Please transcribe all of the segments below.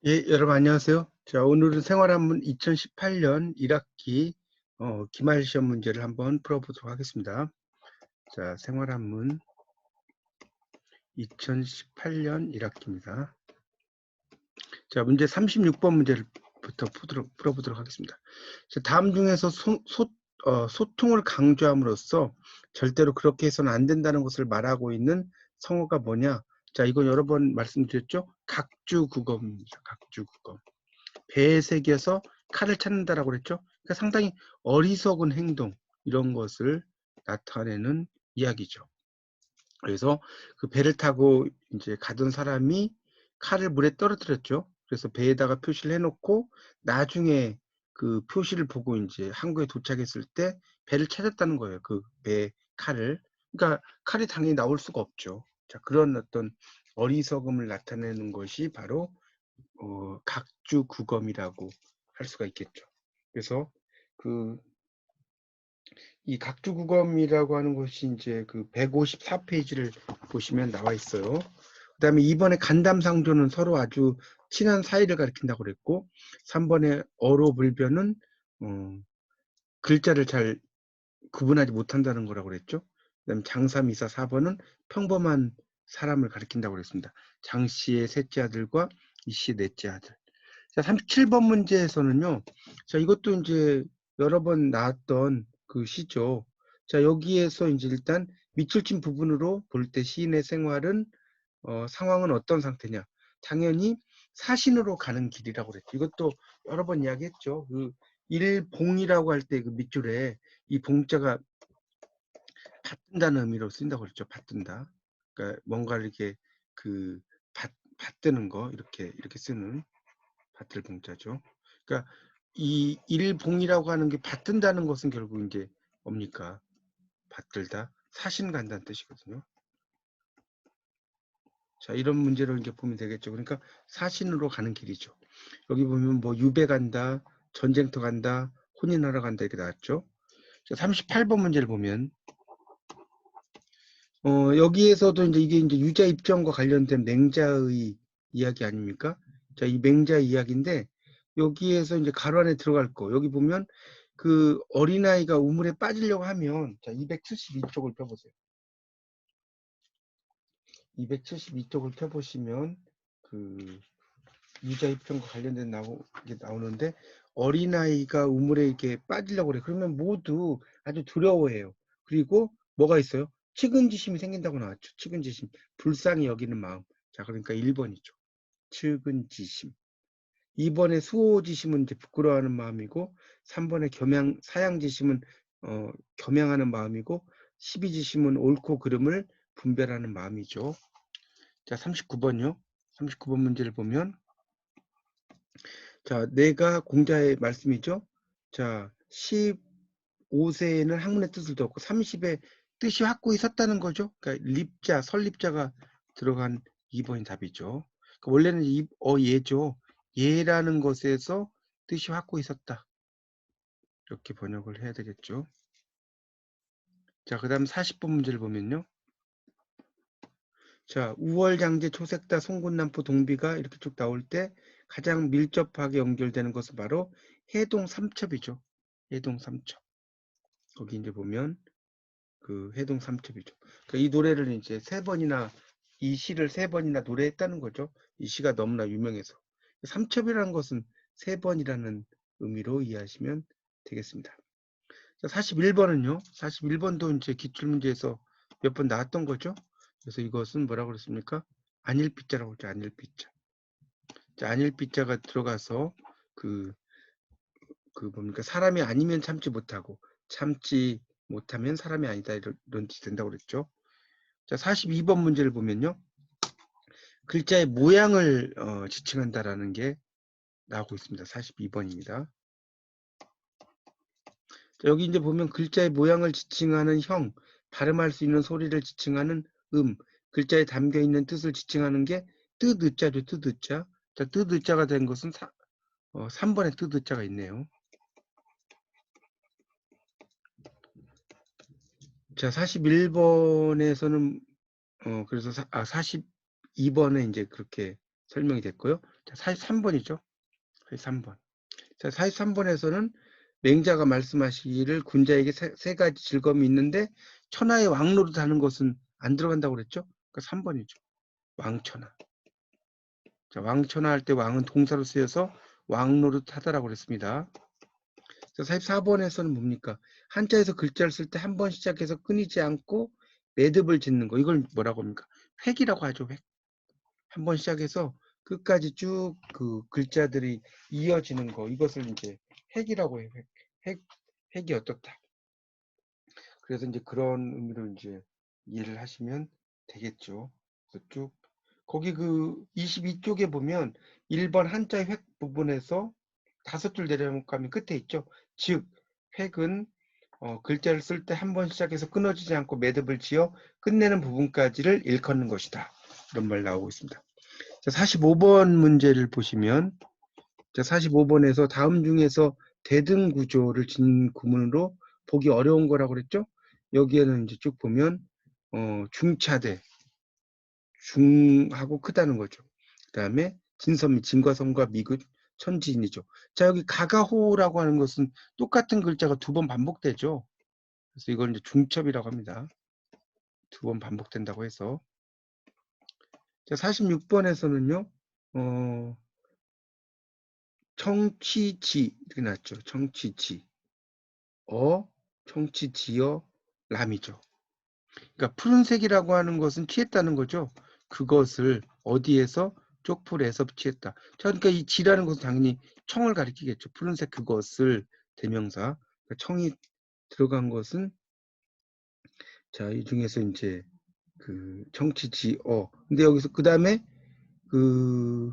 예, 여러분 안녕하세요. 자, 오늘은 생활한문 2018년 1학기 기말 시험 문제를 한번 풀어보도록 하겠습니다. 자, 생활한문 2018년 1학기입니다. 자, 문제 36번 문제부터 풀어보도록 하겠습니다. 자, 다음 중에서 소통을 강조함으로써 절대로 그렇게 해서는 안 된다는 것을 말하고 있는 성어가 뭐냐? 자, 이거 여러 번 말씀드렸죠? 각주국어입니다. 각주국어. 배에 새겨서 칼을 찾는다라고 그랬죠. 그러니까 상당히 어리석은 행동 이런 것을 나타내는 이야기죠. 그래서 그 배를 타고 이제 가던 사람이 칼을 물에 떨어뜨렸죠. 그래서 배에다가 표시를 해놓고 나중에 그 표시를 보고 이제 항구에 도착했을 때 배를 찾았다는 거예요. 그 배 칼을. 그러니까 칼이 당연히 나올 수가 없죠. 자, 그런 어떤 어리석음을 나타내는 것이 바로 각주구검이라고 할 수가 있겠죠. 그래서 그 이 각주구검이라고 하는 것이 이제 그 154페이지를 보시면 나와 있어요. 그다음에 2번에 간담상조는 서로 아주 친한 사이를 가리킨다고 그랬고, 3번에 어로불변은 글자를 잘 구분하지 못한다는 거라고 그랬죠. 그다음에 장삼이사 4번은 평범한 사람을 가리킨다고 그랬습니다. 장 씨의 셋째 아들과 이 씨의 넷째 아들. 자, 37번 문제에서는요. 자, 이것도 이제 여러 번 나왔던 그 시죠. 자, 여기에서 이제 일단 밑줄 친 부분으로 볼 때 시인의 생활은 상황은 어떤 상태냐? 당연히 사신으로 가는 길이라고 그랬죠. 이것도 여러 번 이야기했죠. 그 일봉이라고 할 때 그 밑줄에 이 봉자가 받든다는 의미로 쓴다고 그랬죠. 받든다. 그러니까 뭔가를 이렇게 그 받드는 거 이렇게 쓰는 받들 봉자죠. 그러니까 이 일봉이라고 하는 게 받든다는 것은 결국 이제 뭡니까? 받들다, 사신 간다는 뜻이거든요. 자, 이런 문제로 이제 보면 되겠죠. 그러니까 사신으로 가는 길이죠. 여기 보면 뭐 유배 간다, 전쟁터 간다, 혼인하러 간다 이렇게 나왔죠. 자, 38번 문제를 보면 여기에서도 이제 이게 이제 유자 입장과 관련된 맹자의 이야기 아닙니까? 자, 이 맹자 이야기인데 여기에서 이제 가로 안에 들어갈 거. 여기 보면 그 어린아이가 우물에 빠지려고 하면 자, 272쪽을 펴보세요. 272쪽을 펴보시면 그 유자 입장과 관련된 게 나오는데 어린아이가 우물에 이렇게 빠지려고 그래. 그러면 모두 아주 두려워해요. 그리고 뭐가 있어요? 측은지심이 생긴다고 나왔죠. 측은지심. 불쌍히 여기는 마음. 자, 그러니까 1번이죠. 측은지심. 2번에 수호지심은 이제 부끄러워하는 마음이고 3번에 사양지심은 겸양하는 마음이고 12지심은 옳고 그름을 분별하는 마음이죠. 자, 39번요. 39번 문제를 보면 자, 내가 공자의 말씀이죠. 자, 15세에는 학문의 뜻을 뒀고 30에 뜻이 확고히 섰다는 거죠. 그러니까 립자, 설립자가 들어간 2번이 답이죠. 그러니까 원래는 예죠. 예라는 것에서 뜻이 확고히 섰다. 이렇게 번역을 해야 되겠죠. 자, 그 다음 40번 문제를 보면요. 자, 우월장제, 초색다, 송군남포, 동비가 이렇게 쭉 나올 때 가장 밀접하게 연결되는 것은 바로 해동 삼첩이죠. 해동 삼첩. 거기 이제 보면 그 해동 삼첩이죠. 그러니까 이 노래를 이제 이 시를 세 번이나 노래했다는 거죠. 이 시가 너무나 유명해서. 삼첩이라는 것은 세 번이라는 의미로 이해하시면 되겠습니다. 자, 41번은요. 41번도 이제 기출문제에서 몇 번 나왔던 거죠. 그래서 이것은 뭐라고 그랬습니까? 안일비자라고 했죠. 안일비자. 자, 안일비자가 들어가서 그 뭡니까? 사람이 아니면 참지 못하고 참지 못하면 사람이 아니다 이런 뜻이 된다고 그랬죠. 자, 42번 문제를 보면요. 글자의 모양을 지칭한다라는 게 나오고 있습니다. 42번입니다. 자, 여기 이제 보면 글자의 모양을 지칭하는 형, 발음할 수 있는 소리를 지칭하는 글자에 담겨 있는 뜻을 지칭하는 게 뜻의자죠. 뜻의자. 자, 뜻의자가 된 것은 3번에 뜻의자가 있네요. 자, 41번에서는 그래서 42번에 이제 그렇게 설명이 됐고요. 자, 43번이죠. 43번. 자, 43번에서는 맹자가 말씀하시기를 군자에게 세 가지 즐거움이 있는데 천하의 왕노릇 하는 것은 안 들어간다고 그랬죠? 그러니까 3번이죠. 왕천하. 자, 왕천하 할 때 왕은 동사로 쓰여서 왕노릇 하다라고 그랬습니다. 자, 44번에서는 뭡니까? 한자에서 글자를 쓸 때 한 번 시작해서 끊이지 않고 매듭을 짓는 거. 이걸 뭐라고 합니까? 획이라고 하죠. 획. 한 번 시작해서 끝까지 쭉 그 글자들이 이어지는 거. 이것을 이제 획이라고 해요. 획이 어떻다. 그래서 이제 그런 의미로 이제 이해를 하시면 되겠죠. 그래서 쭉 거기 그 22쪽에 보면 1번 한자 획 부분에서 5줄 내려가면 끝에 있죠. 즉 획은 글자를 쓸 때 한 번 시작해서 끊어지지 않고 매듭을 지어 끝내는 부분까지를 일컫는 것이다. 이런 말 나오고 있습니다. 자, 45번 문제를 보시면 자, 45번에서 다음 중에서 대등 구조를 진 구문으로 보기 어려운 거라고 그랬죠? 여기에는 이제 쭉 보면 중차대, 중하고 크다는 거죠. 그 다음에 진선미, 진과 섬과 미긋, 천지인이죠. 자, 여기 가가호라고 하는 것은 똑같은 글자가 2번 반복되죠. 그래서 이걸 이제 중첩이라고 합니다. 2번 반복된다고 해서. 자, 46번에서는요, 청치지, 이렇게 나왔죠. 청치지. 청치지어, 람이죠. 그러니까 푸른색이라고 하는 것은 취했다는 거죠. 그것을 어디에서 쪽풀에서 취했다. 그러니까 이 지라는 것은 당연히 청을 가리키겠죠. 푸른색 그것을 대명사. 그러니까 청이 들어간 것은 자, 이 중에서 이제 그 청치지어. 근데 여기서 그 다음에 그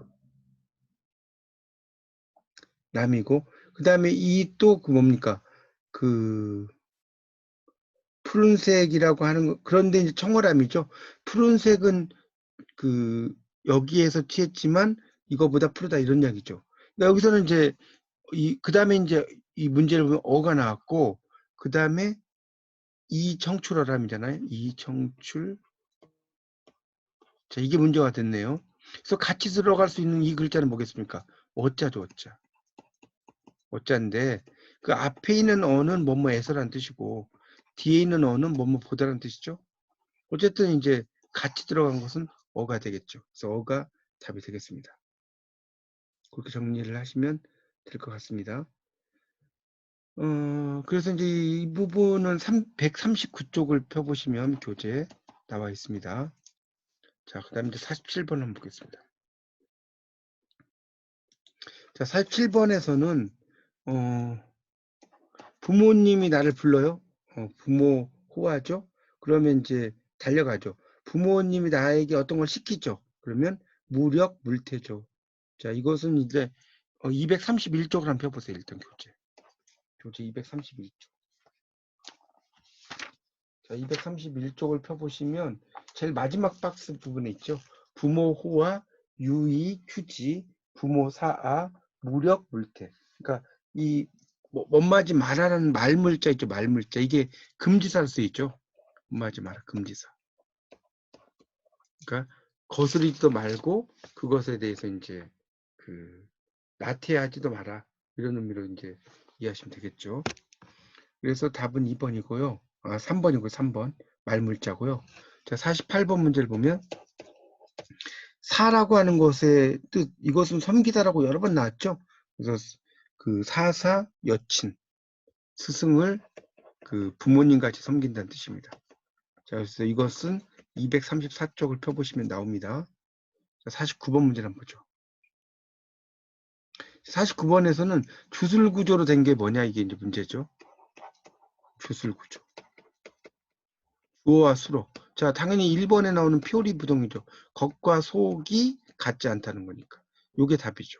남이고 그 다음에 이 또 그 뭡니까? 그 푸른색이라고 하는 거 그런데 이제 청어람이죠. 푸른색은 그 여기에서 취했지만 이거보다 푸르다 이런 이야기죠. 그러니까 여기서는 이제 그 다음에 이제 이 문제를 보면 어가 나왔고 그 다음에 이청출어람이잖아요. 이청출. 자, 이게 문제가 됐네요. 그래서 같이 들어갈 수 있는 이 글자는 뭐겠습니까? 어자죠, 어자. 어자인데 그 앞에 있는 어는 뭐뭐에서라는 뜻이고 뒤에 있는 어는 뭐뭐 보다라는 뜻이죠. 어쨌든 이제 같이 들어간 것은 어가 되겠죠. 그래서 어가 답이 되겠습니다. 그렇게 정리를 하시면 될 것 같습니다. 그래서 이제 이 부분은 139쪽을 펴보시면 교재 나와 있습니다. 자, 그 다음에 이제 47번 한번 보겠습니다. 자, 47번에서는, 부모님이 나를 불러요. 부모 호화죠. 그러면 이제 달려가죠. 부모님이 나에게 어떤 걸 시키죠. 그러면 무력, 물태죠. 자, 이것은 이제 231쪽을 한번 펴보세요. 일단 교재 231쪽. 자, 231쪽을 펴보시면 제일 마지막 박스 부분에 있죠. 부모 호화, 유의, 휴지, 부모 사아, 무력, 물태. 그러니까 이 뭔마지 말하라는 말물자 있죠. 말물자. 이게 금지사로 쓰이죠. 뭔마지 마라. 금지사. 그러니까 거스르지도 말고 그것에 대해서 이제 그 나태하지도 마라. 이런 의미로 이제 이해하시면 되겠죠. 그래서 답은 2번이고요. 3번이고요. 3번. 말물자고요. 자, 48번 문제를 보면 사라고 하는 것의 뜻, 이것은 섬기다라고 여러 번 나왔죠. 그래서 그 사사 여친, 스승을 그 부모님 같이 섬긴다는 뜻입니다. 자, 그래서 이것은 234쪽을 펴보시면 나옵니다. 자, 49번 문제를 한번 보죠. 49번에서는 주술구조로 된 게 뭐냐 이게 이제 문제죠. 주술구조. 주어와 수로. 자, 당연히 1번에 나오는 표리 부동이죠. 겉과 속이 같지 않다는 거니까. 요게 답이죠.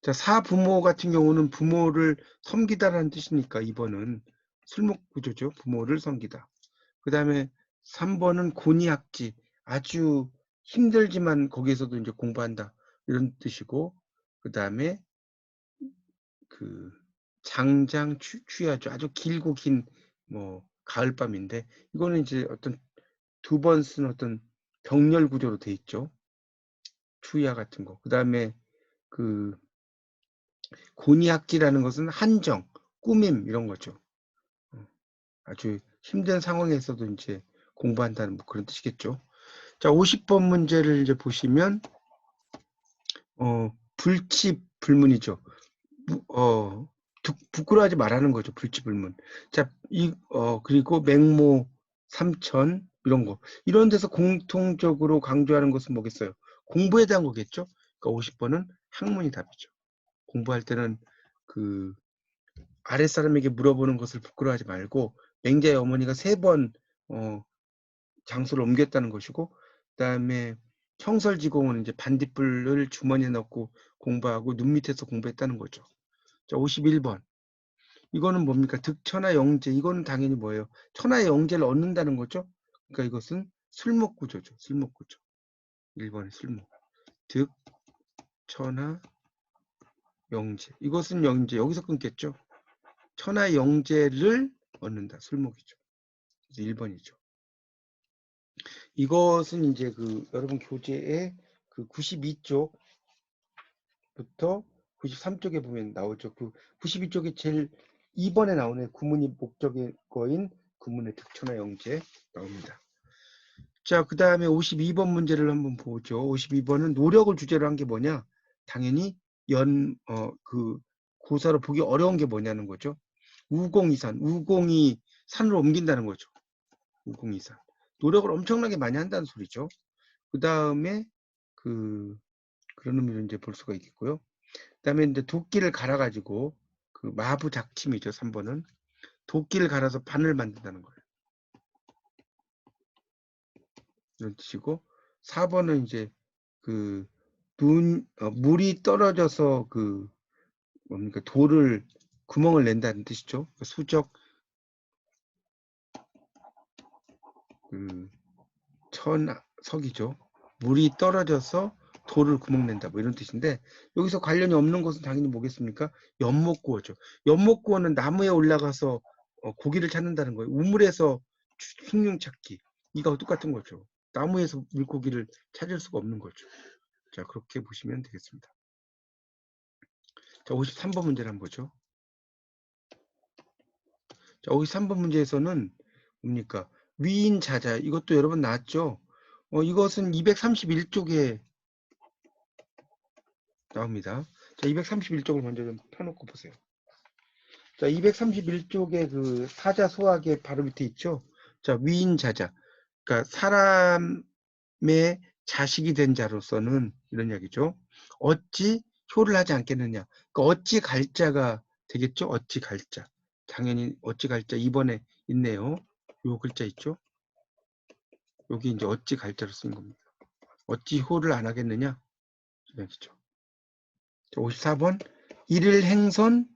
자, 사부모 같은 경우는 부모를 섬기다라는 뜻이니까 2번은 술목구조죠. 부모를 섬기다. 그 다음에 3번은 곤이학지. 아주 힘들지만 거기에서도 이제 공부한다. 이런 뜻이고, 그 다음에 그 장장 취하죠. 아주 길고 긴 뭐 가을밤인데 이거는 이제 어떤 2번 쓴 어떤 병렬 구조로 돼 있죠. 투야 같은 거. 그 다음에 그 곤이학기라는 것은 한정, 꾸밈 이런 거죠. 아주 힘든 상황에서도 이제 공부한다는 뭐 그런 뜻이겠죠. 자, 50번 문제를 이제 보시면 불치 불문이죠. 부끄러워하지 말라는 거죠. 불치불문. 자, 그리고 맹모, 삼천 이런 거. 이런 데서 공통적으로 강조하는 것은 뭐겠어요? 공부에 대한 거겠죠. 그러니까 50번은 학문이 답이죠. 공부할 때는 그 아랫사람에게 물어보는 것을 부끄러워하지 말고 맹자의 어머니가 3번 장소를 옮겼다는 것이고, 그다음에 청설지공은 이제 반딧불을 주머니에 넣고 공부하고 눈 밑에서 공부했다는 거죠. 자, 51번. 이거는 뭡니까? 득천하 영재. 이거는 당연히 뭐예요? 천하의 영재를 얻는다는 거죠. 그러니까 이것은 술목구조죠. 술목구조. 1번의 술목. 득, 천하, 영재. 이것은 영재. 여기서 끊겠죠. 천하의 영재를 얻는다. 술목이죠. 그래서 1번이죠. 이것은 이제 여러분 교재에 92쪽부터 93쪽에 보면 나오죠. 92쪽에 제일 2번에 나오는 구문이 목적의 거인 구문의 득천하 영재 나옵니다. 자, 그 다음에 52번 문제를 한번 보죠. 52번은 노력을 주제로 한 게 뭐냐? 당연히 고사로 보기 어려운 게 뭐냐는 거죠. 우공이산, 우공이 산으로 옮긴다는 거죠. 우공이산. 노력을 엄청나게 많이 한다는 소리죠. 그 다음에 그런 의미로 이제 볼 수가 있겠고요. 그 다음에 이제 도끼를 갈아가지고 마부작침이죠. 3번은 도끼를 갈아서 바늘 만든다는 거예요. 이런 뜻이고 4번은 이제 물이 떨어져서 뭡니까 돌을 구멍을 낸다는 뜻이죠. 수적 천석이죠. 물이 떨어져서 돌을 구멍 낸다 뭐 이런 뜻인데 여기서 관련이 없는 것은 당연히 뭐겠습니까? 연못구어죠. 연못구어는 나무에 올라가서 고기를 찾는다는 거예요. 우물에서 숭늉 찾기. 이거 똑같은 거죠. 나무에서 물고기를 찾을 수가 없는 거죠. 자, 그렇게 보시면 되겠습니다. 자, 53번 문제를 한번 보죠. 자, 53번 문제에서는 뭡니까? 위인 자자. 이것도 여러분 나왔죠? 이것은 231쪽에 나옵니다. 자, 231쪽을 먼저 좀 펴놓고 보세요. 자, 231쪽에 사자 소학의 바로 밑에 있죠? 자, 위인 자자. 그러니까 사람의 자식이 된 자로서는 이런 이야기죠. 어찌 효를 하지 않겠느냐. 그러니까 어찌 갈자가 되겠죠? 어찌 갈자. 당연히 어찌 갈자 2번에 있네요. 요 글자 있죠? 여기 이제 어찌 갈자로 쓴 겁니다. 어찌 효를 안 하겠느냐? 이야기죠. 54번 일일 행선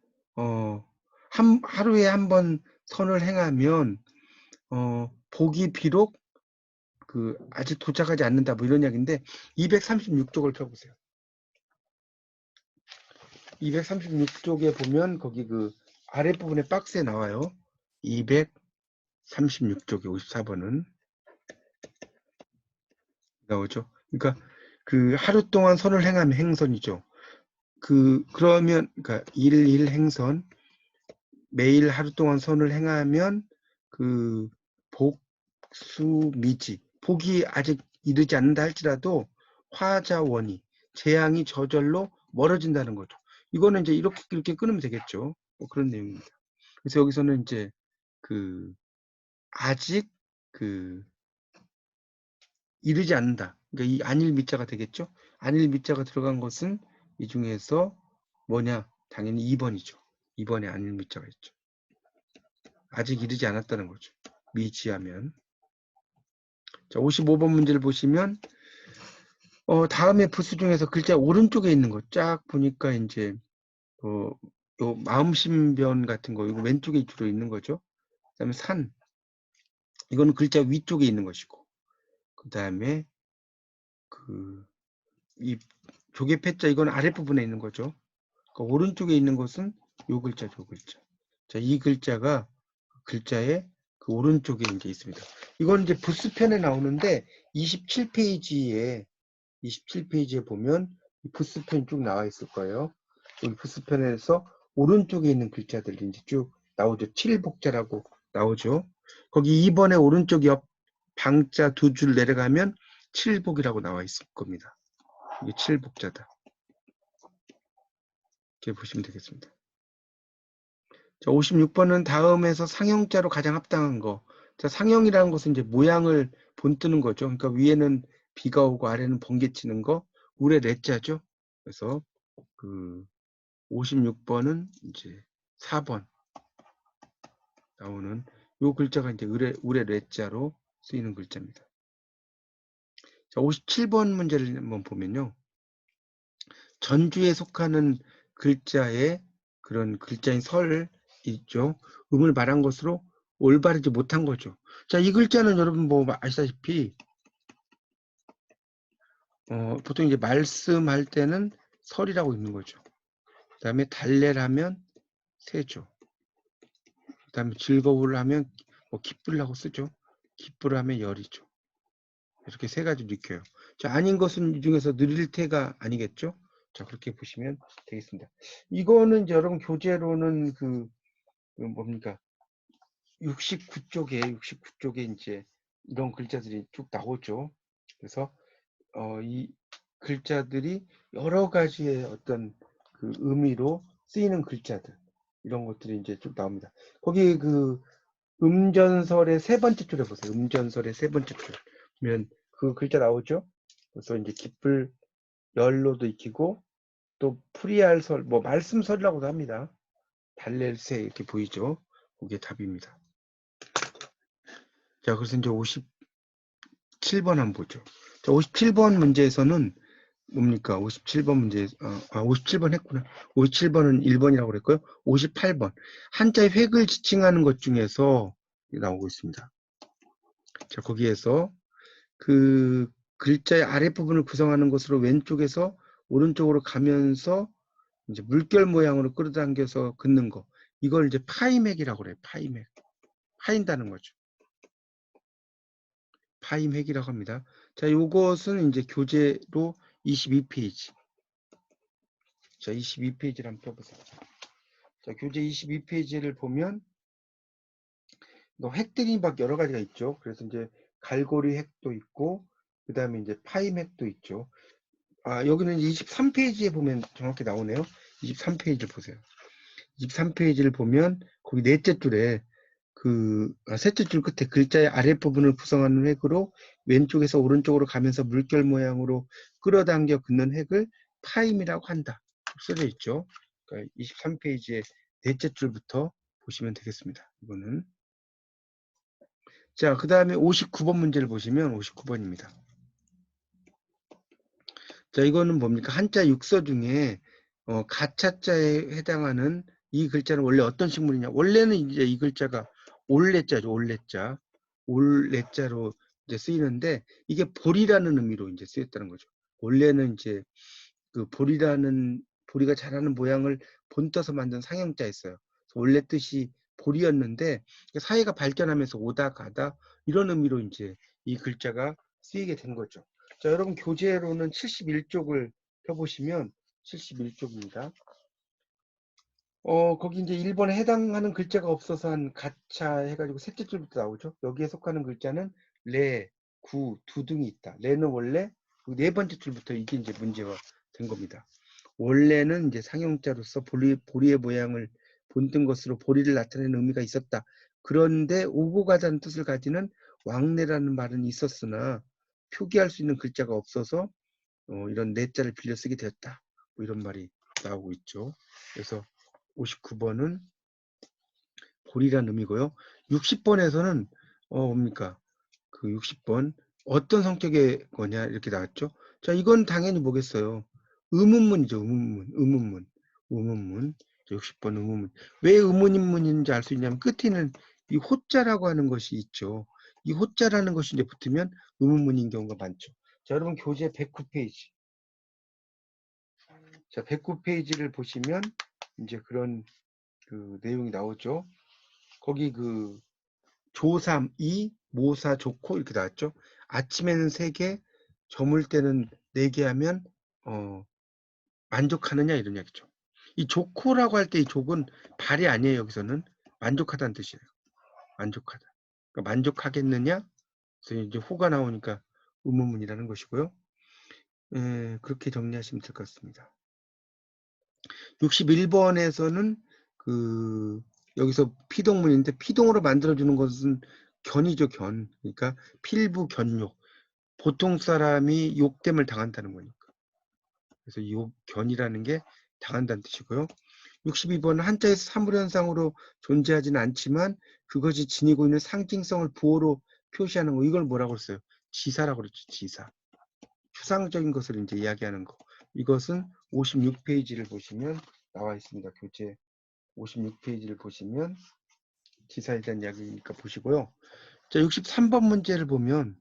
하루에 한 번 선을 행하면 복이 비록 아직 도착하지 않는다 뭐 이런 이야기인데 236쪽을 펴보세요. 236쪽에 보면 거기 아랫부분에 박스에 나와요. 236쪽에 54번은 나오죠. 그러니까 하루 동안 선을 행하면 행선이죠. 그러면 그러니까 일일 행선 매일 하루 동안 선을 행하면 복수미지 복이 아직 이르지 않는다 할지라도 화자원이 재앙이 저절로 멀어진다는 거죠. 이거는 이제 이렇게 끊으면 되겠죠. 뭐 그런 내용입니다. 그래서 여기서는 이제 아직 이르지 않는다. 그러니까 이 안일 미자가 되겠죠. 안일 미자가 들어간 것은 이 중에서 뭐냐? 당연히 2번이죠. 2번에 안일 미자가 있죠. 아직 이르지 않았다는 거죠. 미지하면. 자, 55번 문제를 보시면 다음에 부수 중에서 글자 오른쪽에 있는 거 쫙 보니까 이제 요 마음신변 같은 거 이거 왼쪽에 주로 있는 거죠. 그다음에 산 이거는 글자 위쪽에 있는 것이고 그다음에 이 조개패자 이건 아랫부분에 있는 거죠. 그러니까 오른쪽에 있는 것은 요 글자 저 글자. 자, 이 글자가 글자의 오른쪽에 이제 있습니다. 이건 이제 부스편에 나오는데 27페이지에 27페이지에 보면 이 부스편이 쭉 나와 있을 거예요. 여기 부스편에서 오른쪽에 있는 글자들이 이제 쭉 나오죠. 7복자라고 나오죠. 거기 2번에 오른쪽 옆 방자 두 줄 내려가면 7복이라고 나와 있을 겁니다. 이게 7복자다. 이렇게 보시면 되겠습니다. 자, 56번은 다음에서 상형자로 가장 합당한 거. 자, 상형이라는 것은 이제 모양을 본뜨는 거죠. 그러니까 위에는 비가 오고 아래는 번개 치는 거. 우레 레자죠. 그래서 그 56번은 이제 4번 나오는 요 글자가 이제 우레 레자로 쓰이는 글자입니다. 자, 57번 문제를 한번 보면요. 전주에 속하는 글자의 그런 글자인 설 있죠. 음을 말한 것으로 올바르지 못한 거죠. 자, 이 글자는 여러분 뭐 아시다시피 보통 이제 말씀할 때는 설이라고 있는 거죠. 그 다음에 달래라면 새죠. 그 다음에 즐거울 하면 뭐 기쁘라고 쓰죠. 기쁘라면 열이죠. 이렇게 세 가지로 익혀요. 자, 아닌 것은 이 중에서 느릴 테가 아니겠죠? 자, 그렇게 보시면 되겠습니다. 이거는 이제 여러분 교재로는 그 뭡니까? 69쪽에 이제 이런 글자들이 쭉 나오죠. 그래서 이 글자들이 여러 가지의 어떤 그 의미로 쓰이는 글자들 이런 것들이 이제 쭉 나옵니다. 거기 그 음전설의 세 번째 줄에 보세요. 음전설의 세 번째 줄 보면 그 글자 나오죠. 그래서 이제 기쁠 열로도 익히고 또 풀이할 뭐 말씀설이라고도 합니다. 달랠새 이렇게 보이죠. 그게 답입니다. 자, 그래서 이제 57번 한번 보죠. 자, 57번 문제에서는 뭡니까? 57번 문제, 57번 했구나. 57번은 1번이라고 그랬고요. 58번. 한자의 획을 지칭하는 것 중에서 나오고 있습니다. 자, 거기에서 그 글자의 아랫부분을 구성하는 것으로 왼쪽에서 오른쪽으로 가면서 이제 물결 모양으로 끌어당겨서 긋는 거. 이걸 이제 파임획이라고 그래요. 파임획. 파인다는 거죠. 파임획이라고 합니다. 자, 요것은 이제 교재로 22페이지. 자, 22페이지를 한번 펴보세요. 자, 교재 22페이지를 보면 획들이 막 여러 가지가 있죠. 그래서 이제 갈고리 획도 있고, 그 다음에 이제 파임 획도 있죠. 여기는 23페이지에 보면 정확히 나오네요. 23페이지를 보세요. 23페이지를 보면 거기 넷째 줄에 셋째 줄 끝에 글자의 아랫부분을 구성하는 획으로 왼쪽에서 오른쪽으로 가면서 물결 모양으로 끌어당겨 긋는 획을 파임이라고 한다. 써져 있죠. 그러니까 23페이지의 넷째 줄부터 보시면 되겠습니다. 이거는. 자, 그 다음에 59번 문제를 보시면 59번입니다. 자, 이거는 뭡니까? 한자 육서 중에 가차자에 해당하는 이 글자는 원래 어떤 식물이냐? 원래는 이제 이 글자가 올레자죠. 올레자. 올레자로 이제 쓰이는데 이게 보리라는 의미로 이제 쓰였다는 거죠. 원래는 이제 그 보리가 자라는 모양을 본떠서 만든 상형자였어요. 원래 뜻이 보리였는데 사회가 발전하면서 오다 가다 이런 의미로 이제 이 글자가 쓰이게 된 거죠. 자, 여러분 교재로는 71쪽을 펴보시면 71쪽입니다. 거기 이제 1번에 해당하는 글자가 없어서 한 가차 해가지고 셋째 줄부터 나오죠. 여기에 속하는 글자는 레, 구, 두 등이 있다. 레는 원래 네 번째 줄부터 이게 이제 문제가 된 겁니다. 원래는 이제 상형자로서 보리의 모양을 본뜬 것으로 보리를 나타내는 의미가 있었다. 그런데 오고 가자는 뜻을 가지는 왕래라는 말은 있었으나 표기할 수 있는 글자가 없어서 이런 내자를 빌려 쓰게 되었다. 뭐 이런 말이 나오고 있죠. 그래서 59번은 보리란 의미고요. 60번에서는 뭡니까? 그 60번 어떤 성격의 거냐 이렇게 나왔죠. 자, 이건 당연히 뭐겠어요? 의문문이죠. 의문문. 60번 의문문. 왜 의문문인지 알 수 있냐면 끝에 있는 이 호자라고 하는 것이 있죠. 이 호자라는 것이 이제 붙으면 의문문인 경우가 많죠. 자, 여러분 교재 109페이지. 자, 109페이지를 보시면 이제 그런 그 내용이 나오죠. 거기 조삼, 이, 모사, 좋고 이렇게 나왔죠. 아침에는 3개, 저물 때는 4개 하면 만족하느냐 이런 얘기죠. 이 좋고라고 할 때 이 족은 발이 아니에요. 여기서는 만족하다는 뜻이에요. 만족하다. 그러니까 만족하겠느냐? 그래서 이제 호가 나오니까 의문문이라는 것이고요. 그렇게 정리하시면 될 것 같습니다. 61번에서는 여기서 피동문인데 피동으로 만들어주는 것은 견이죠, 견. 그러니까 필부 견욕. 보통 사람이 욕됨을 당한다는 거니까. 그래서 욕, 견이라는 게 당한다는 뜻이고요. 62번은 한자에서 사물현상으로 존재하지는 않지만 그것이 지니고 있는 상징성을 부호로 표시하는 거. 이걸 뭐라고 했어요? 지사라고 그랬죠. 지사. 추상적인 것을 이제 이야기하는 거. 이것은 56페이지를 보시면 나와 있습니다. 교재 56페이지를 보시면 지사에 대한 이야기니까 보시고요. 자, 63번 문제를 보면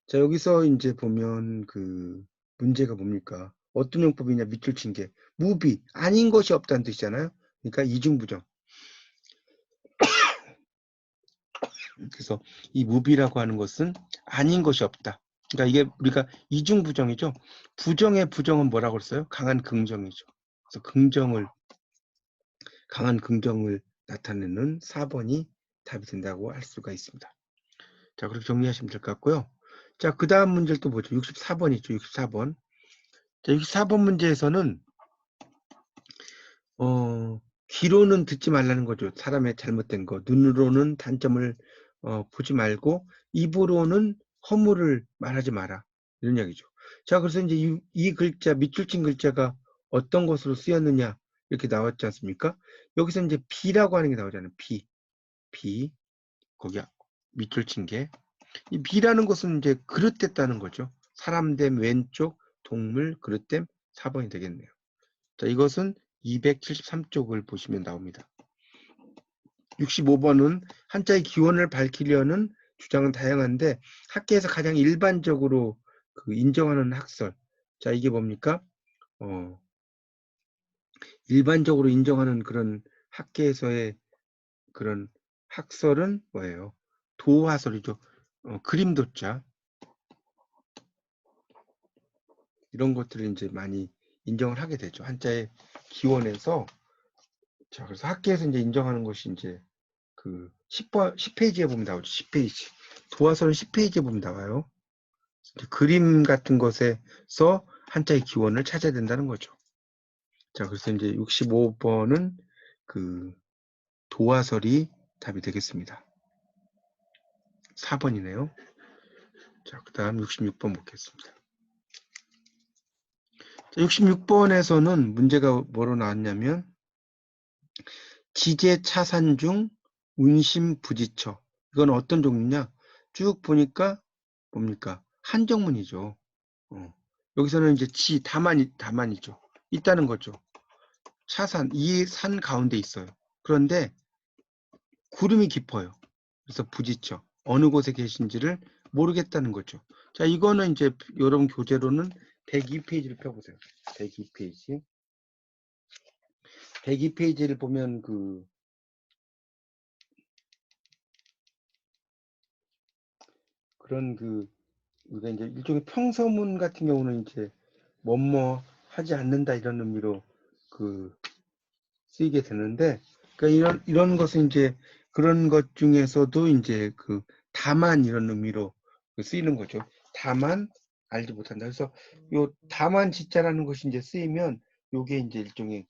자, 여기서 이제 보면 문제가 뭡니까? 어떤 용법이냐? 밑줄 친 게 무비, 아닌 것이 없다는 뜻이잖아요. 그러니까 이중부정. 그래서 이 무비라고 하는 것은 아닌 것이 없다. 그러니까 이게 우리가 이중부정이죠. 부정의 부정은 뭐라고 했어요? 강한 긍정이죠. 그래서 강한 긍정을 나타내는 4번이 답이 된다고 할 수가 있습니다. 자, 그렇게 정리하시면 될 것 같고요. 자, 그 다음 문제를 또 보죠. 64번 있죠. 64번. 자, 64번 문제에서는 귀로는 듣지 말라는 거죠. 사람의 잘못된 거. 눈으로는 단점을 보지 말고 입으로는 허물을 말하지 마라. 이런 이야기죠. 자, 그래서 이제 이 글자, 밑줄 친 글자가 어떤 것으로 쓰였느냐 이렇게 나왔지 않습니까? 여기서 이제 비라고 하는 게 나오잖아요. 비. 거기 밑줄 친 게. 이 비라는 것은 이제 그릇됐다는 거죠. 사람됨 왼쪽, 동물 그릇됨 4번이 되겠네요. 자, 이것은 273쪽을 보시면 나옵니다. 65번은 한자의 기원을 밝히려는 주장은 다양한데 학계에서 가장 일반적으로 인정하는 학설. 자, 이게 뭡니까? 일반적으로 인정하는 그런 학계에서의 그런 학설은 뭐예요? 도화설이죠. 그림도자. 이런 것들을 이제 많이 인정을 하게 되죠. 한자의 기원에서. 자, 그래서 학계에서 이제 인정하는 것이 이제 10페이지에 보면 나오죠. 10페이지. 도화설은 10페이지에 보면 나와요. 그림 같은 것에서 한자의 기원을 찾아야 된다는 거죠. 자, 그래서 이제 65번은 도화설이 답이 되겠습니다. 4번이네요. 자, 그 다음 66번 보겠습니다. 자, 66번에서는 문제가 뭐로 나왔냐면 지제차산 중 운심부지처. 이건 어떤 종류냐? 쭉 보니까 뭡니까? 한정문이죠. 여기서는 이제 다만이죠. 있다는 거죠. 차산, 이 산 가운데 있어요. 그런데 구름이 깊어요. 그래서 부지처. 어느 곳에 계신지를 모르겠다는 거죠. 자, 이거는 이제 여러분 교재로는 102페이지를 펴보세요. 102페이지. 102페이지를 보면 그런 우리가 이제 일종의 평서문 같은 경우는 이제 뭐뭐 하지 않는다 이런 의미로 쓰이게 되는데, 그러니까 이런 것은 이제 그런 것 중에서도 이제 다만 이런 의미로 쓰이는 거죠. 다만 알지 못한다. 그래서 요 다만 지자라는 것이 이제 쓰이면 요게 이제 일종의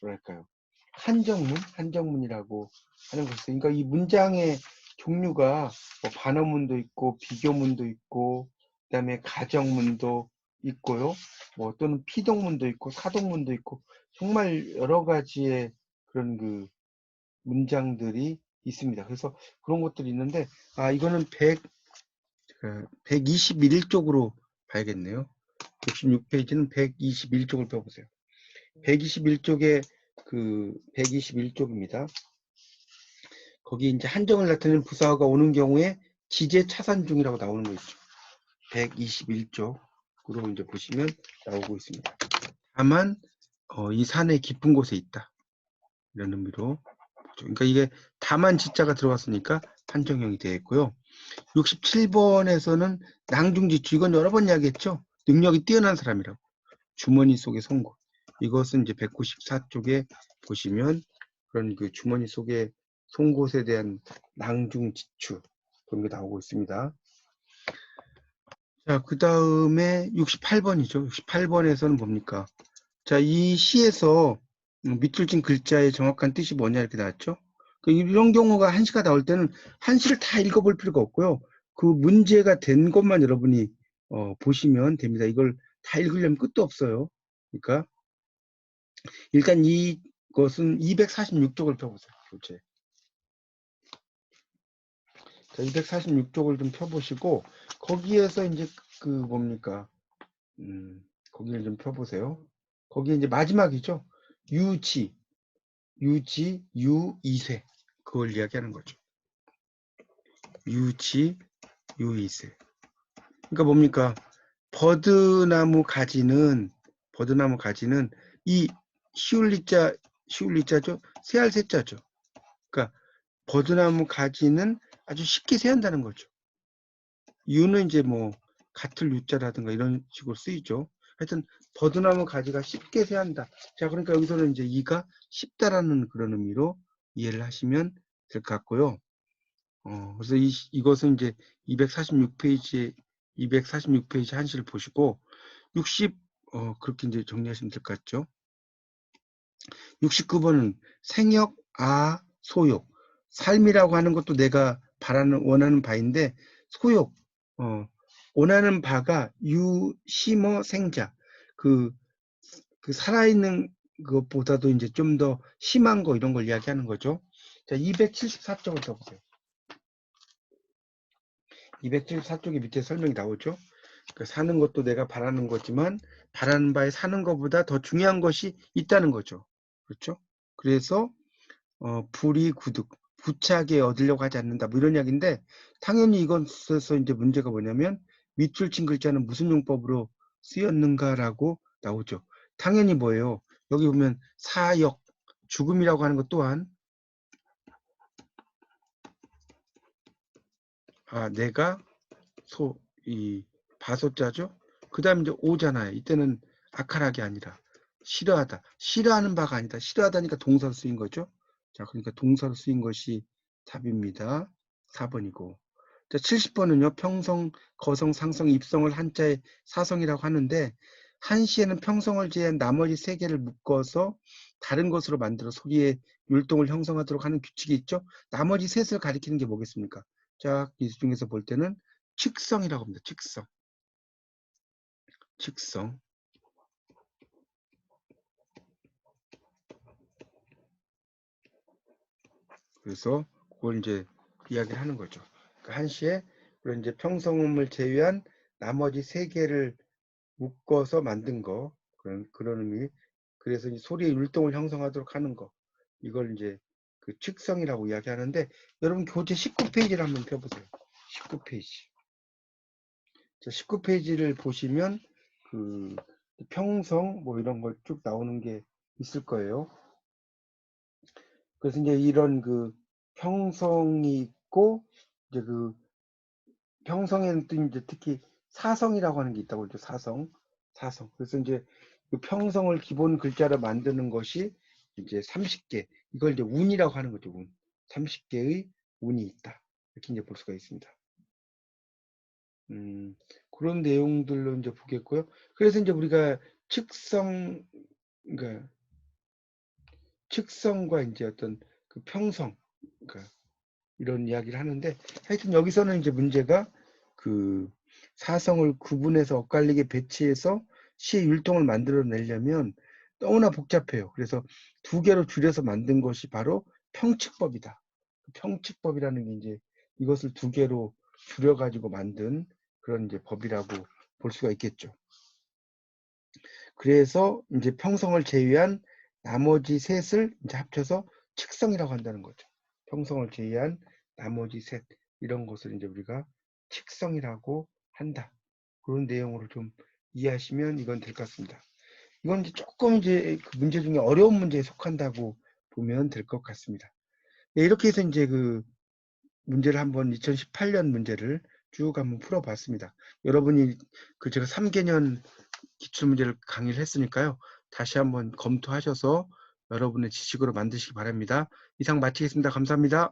뭐랄까요? 한정문이라고 하는 것이죠. 그러니까 이 문장의 종류가 뭐 반어문도 있고 비교문도 있고 그다음에 가정문도 있고요. 뭐 또는 피동문도 있고 사동문도 있고 정말 여러 가지의 그런 문장들이 있습니다. 그래서 그런 것들이 있는데 이거는 121쪽으로 봐야겠네요. 66페이지는 121쪽을 펴보세요. 121쪽에 121쪽입니다. 거기 이제 한정을 나타내는 부사어가 오는 경우에 지제 차산 중이라고 나오는 거 있죠. 121쪽으로 이제 보시면 나오고 있습니다. 다만 이 산의 깊은 곳에 있다. 이런 의미로 보죠. 그러니까 이게 다만 지자가 들어갔으니까 한정형이 되어 있고요. 67번에서는 낭중지추, 이건 여러 번 이야기했죠. 능력이 뛰어난 사람이라고. 주머니 속의 송곳. 이것은 이제 194쪽에 보시면 그런 그 주머니 속의 송곳에 대한 낭중지추 그런 게 나오고 있습니다. 자, 그 다음에 68번이죠. 68번에서는 뭡니까? 자, 이 시에서 밑줄 친 글자의 정확한 뜻이 뭐냐 이렇게 나왔죠. 이런 경우가 한시가 나올 때는 한시를 다 읽어볼 필요가 없고요. 그 문제가 된 것만 여러분이 보시면 됩니다. 이걸 다 읽으려면 끝도 없어요. 그러니까 일단 이것은 246쪽을 펴보세요. 교재. 자, 246쪽을 좀 펴보시고 거기에서 이제 그 뭡니까? 거기를 좀 펴보세요. 거기에 이제 마지막이죠. 유지, 유이세. 그걸 이야기하는 거죠. 유지, 유이세. 그러니까 뭡니까? 버드나무 가지는 이 시울리자죠? 세알 세자죠. 그러니까 버드나무 가지는 아주 쉽게 세한다는 거죠. 유는 이제 뭐 같을 유자라든가 이런 식으로 쓰이죠. 하여튼 버드나무 가지가 쉽게 세한다. 자, 그러니까 여기서는 이제 이가 쉽다라는 그런 의미로 이해를 하시면 될 것 같고요. 그래서 이것은 이제 246페이지 한시를 보시고 60 그렇게 이제 정리하시면 될 것 같죠. 69번은 생역, 소욕. 삶이라고 하는 것도 내가 원하는 바인데 소욕, 원하는 바가 유심어 생자. 그 살아있는 것보다도 이제 좀 더 심한 거 이런 걸 이야기하는 거죠. 자, 274쪽을 써보세요. 274쪽에 밑에 설명이 나오죠. 그러니까 사는 것도 내가 바라는 거지만 바라는 바에 사는 것보다 더 중요한 것이 있다는 거죠. 그렇죠? 그래서 불이 구득, 부차게 얻으려고 하지 않는다. 뭐 이런 이야기인데 당연히 이것에서 이제 문제가 뭐냐면 밑줄 친 글자는 무슨 용법으로 쓰였는가라고 나오죠. 당연히 뭐예요? 여기 보면 사역, 죽음이라고 하는 것 또한 내가 이 바소자죠. 그 다음에 이제 오잖아요. 이때는 아카락이 아니라 싫어하다. 싫어하는 바가 아니다. 싫어하다니까 동사로 쓰인 거죠. 자, 그러니까 동사로 쓰인 것이 답입니다. 4번이고. 자, 70번은요. 평성, 거성, 상성, 입성을 한자의 사성이라고 하는데 한시에는 평성을 제한 나머지 세 개를 묶어서 다른 것으로 만들어 소리의 율동을 형성하도록 하는 규칙이 있죠. 나머지 셋을 가리키는 게 뭐겠습니까? 자, 이 중에서 볼 때는 측성이라고 합니다. 측성. 그래서 그걸 이제 이야기를 하는 거죠. 그러니까 한시에 그런 이제 평성음을 제외한 나머지 세 개를 묶어서 만든 거 그런 의미. 그래서 이 소리의 율동을 형성하도록 하는 거. 이걸 이제 그 측성이라고 이야기하는데 여러분 교재 19페이지를 한번 펴보세요. 19페이지. 자, 19페이지를 보시면 그 평성 뭐 이런 걸 쭉 나오는 게 있을 거예요. 그래서 이제 이런 그 평성이 있고 이제 그 평성에는 또 이제 특히 사성이라고 하는 게 있다고 그러죠. 사성. 그래서 이제 그 평성을 기본 글자로 만드는 것이 이제 30개. 이걸 이제 운이라고 하는 거죠. 운. 30개의 운이 있다. 이렇게 이제 볼 수가 있습니다. 그런 내용들로 이제 보겠고요. 그래서 이제 우리가 측성, 그러니까 측성과 이제 어떤 그 평성, 그러니까 이런 이야기를 하는데 하여튼 여기서는 이제 문제가 그 사성을 구분해서 엇갈리게 배치해서 시의 율동을 만들어내려면 너무나 복잡해요. 그래서 두 개로 줄여서 만든 것이 바로 평측법이다. 평측법이라는 게 이제 이것을 두 개로 줄여가지고 만든 그런 이제 법이라고 볼 수가 있겠죠. 그래서 이제 평성을 제외한 나머지 셋을 이제 합쳐서 측성이라고 한다는 거죠. 평성을 제외한 나머지 셋 이런 것을 이제 우리가 측성이라고 한다. 그런 내용으로 좀 이해하시면 이건 될 것 같습니다. 이건 이제 조금 이제 그 문제 중에 어려운 문제에 속한다고 보면 될 것 같습니다. 네, 이렇게 해서 이제 그 문제를 한번 2018년 문제를 쭉 한번 풀어봤습니다. 여러분이 그 제가 3개년 기출문제를 강의를 했으니까요. 다시 한번 검토하셔서 여러분의 지식으로 만드시기 바랍니다. 이상 마치겠습니다. 감사합니다.